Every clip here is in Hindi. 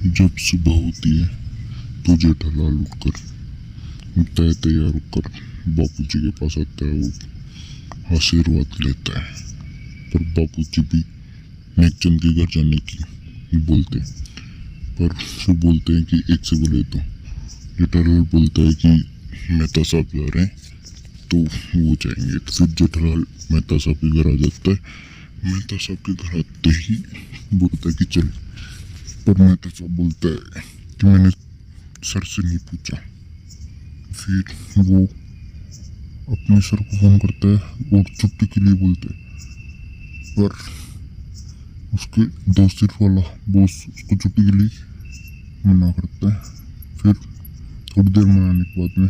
जब सुबह होती है तो जेठालाल उठकर तैयार होकर बापूजी के पास आता है और आशीर्वाद लेता है। पर बापूजी भी नेकचंद के घर जाने की बोलते हैं, पर फिर बोलते हैं कि एक से बोले तो जेठालाल बोलता है कि मेहता साहब जा रहे हैं तो वो जाएंगे। तो फिर जेठालाल मेहता साहब के घर आ जाता है। मेहता साहब के घर आते ही बोलता है कि चल, पर मेहता साहब बोलता है कि मैंने सर से नहीं पूछा। फिर वो अपने सर को फोन करता है और छुट्टी के लिए बोलता है, पर उसके दोस्त वाला बॉस उसको छुट्टी के लिए मना करता है। फिर थोड़ी देर मनाने के बाद में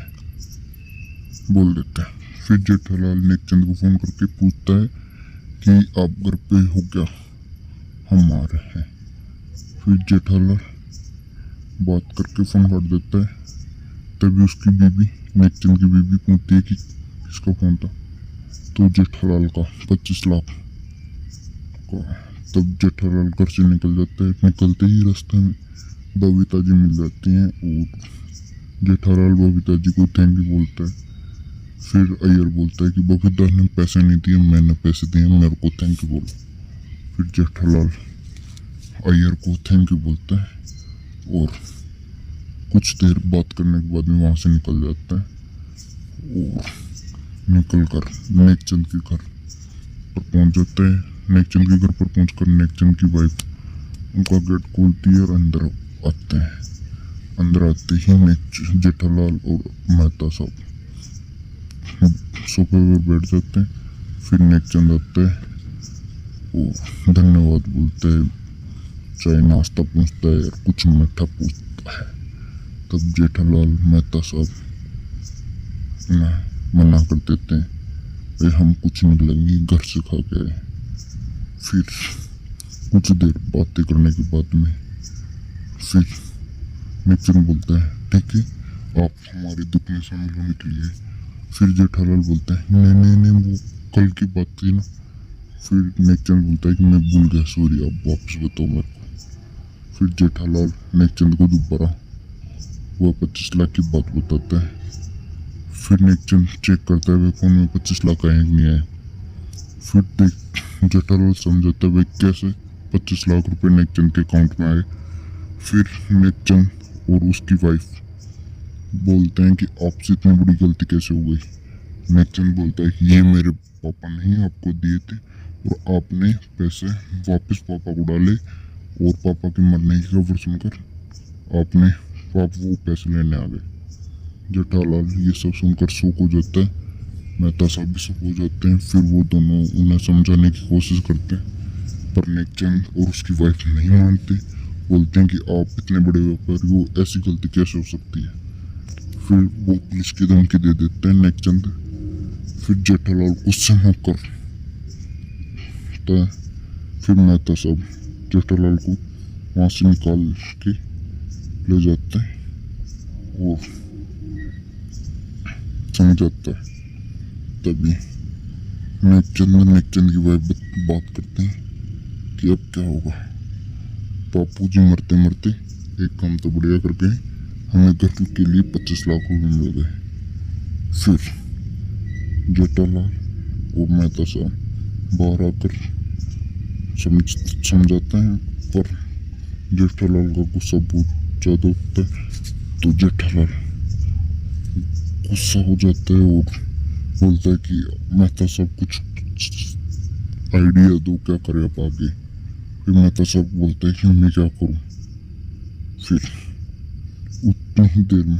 बोल देता है। फिर जेठालाल नेकचंद को फोन करके पूछता है कि आप घर पे हो क्या, हम आ रहे हैं। फिर जेठालाल बात करके फोन काट देता है। तभी उसकी बीवी, नेकचंद की बीवी पूछती है कि किसका फोन था, तो जेठालाल का 25 लाख का। तब जेठालाल घर से निकल जाता है। निकलते ही रास्ते में बबीता जी मिल जाती हैं और जेठालाल बबीता जी को थैंक यू बोलता है। फिर अय्यर बोलता है कि बबीता ने पैसे नहीं दिए, मैंने पैसे दिए, मेरे को थैंक यू बोलो। फिर जेठालाल अय्यर को थैंक यू बोलता है और कुछ देर बात करने के बाद में वहाँ से निकल जाता है और निकल कर नेकचंद के घर पर पहुँच जाता है। नेकचंद के घर पर पहुँचकर नेकचंद की वाइफ उनका गेट खोलती है और अंदर आते हैं। अंदर आते ही जेठालाल और मेहता साहब सोफे पर बैठ जाते हैं। फिर नेकचंद आता है और धन्यवाद बोलते हैं, चाय नाश्ता पूछता है और कुछ मीठा पूछता है। तब जेठालाल मेहता साहब मना कर देते हैं, भाई हम कुछ नहीं लेंगे, घर से खा के। फिर कुछ देर बातें करने के बाद में फिर नेकचंद बोलता है, ठीक है, आप हमारे दुख में शामिल होने के लिए। फिर जेठालाल बोलता है, नहीं वो कल की बात थी ना। फिर नेकचंद बोलता है कि मैं भूल गया, सॉरी, आप वापस बताओ मेरे को। फिर जेठालाल नेकचंद को दोबारा वह 25 लाख की बात बताता है। फिर नेकचंद चेक करता है फोन में 25 लाख आए नहीं आए। फिर जेठालाल समझाता है भाई कैसे 25 लाख रुपए नेकचंद के अकाउंट में आए। फिर नेकचंद और उसकी वाइफ बोलते हैं कि आपसे इतनी बड़ी गलती कैसे हो गई। नेकचंद बोलता है कि ये मेरे पापा नहीं आपको दिए थे और आपने पैसे वापस पापा को डाले और पापा के मरने की खबर सुनकर आपने वो पैसे लेने आ गए। जेठालाल ये सब सुनकर शौक हो जाता है। मेहता साहब भी शौक हो जाते हैं। फिर वो दोनों उन्हें समझाने की कोशिश करते हैं, पर नेकचंद और उसकी वाइफ नहीं मानते। बोलते हैं कि आप इतने बड़े व्यापारी हो, ऐसी गलती कैसे हो सकती है। फिर वो पुलिस की धमकी दे देते हैं नेकचंद। फिर जेठालाल गुस्से में होकर फिर मेहता साहब जेठालाल को वहाँ से निकाल के ले जाता है और समझाता है। तभी नेकचंद की वाइफ बात करते हैं कि अब क्या होगा, बापूजी मरते मरते एक काम तो बढ़िया कर गए, हमें घर के लिए 25 लाख रुपए मिल गए। फिर जेठालाल और मेहता साहब बाहर आकर समझाते हैं, पर जेठालाल का गुस्सा बहुत ज़्यादा होता है। तो जेठालाल गुस्सा हो जाता है और बोलता है कि मेहता साहब कुछ आइडिया दो, क्या करें आप आगे। फिर मेहता साहब बोलता है कि मैं क्या करूं। फिर उतनी ही देर में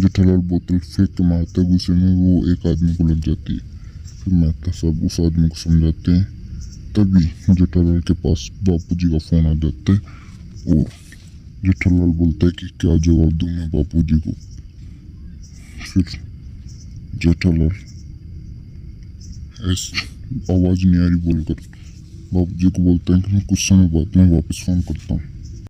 जेठालाल बोतल फेंक के मारता है, गुस्से में वो एक आदमी को लग जाती है। फिर मेहता साहब उस आदमी को समझाते हैं। तभी जेठालाल के पास बापूजी का फोन आ जाता है और जेठालाल बोलता है कि क्या जवाब दूं मैं बापूजी को। फिर जेठालाल ऐसी आवाज़ नहीं आ रही बोलकर बापूजी को बोलता है कि मैं कुछ समय बाद में वापस फोन करता हूँ।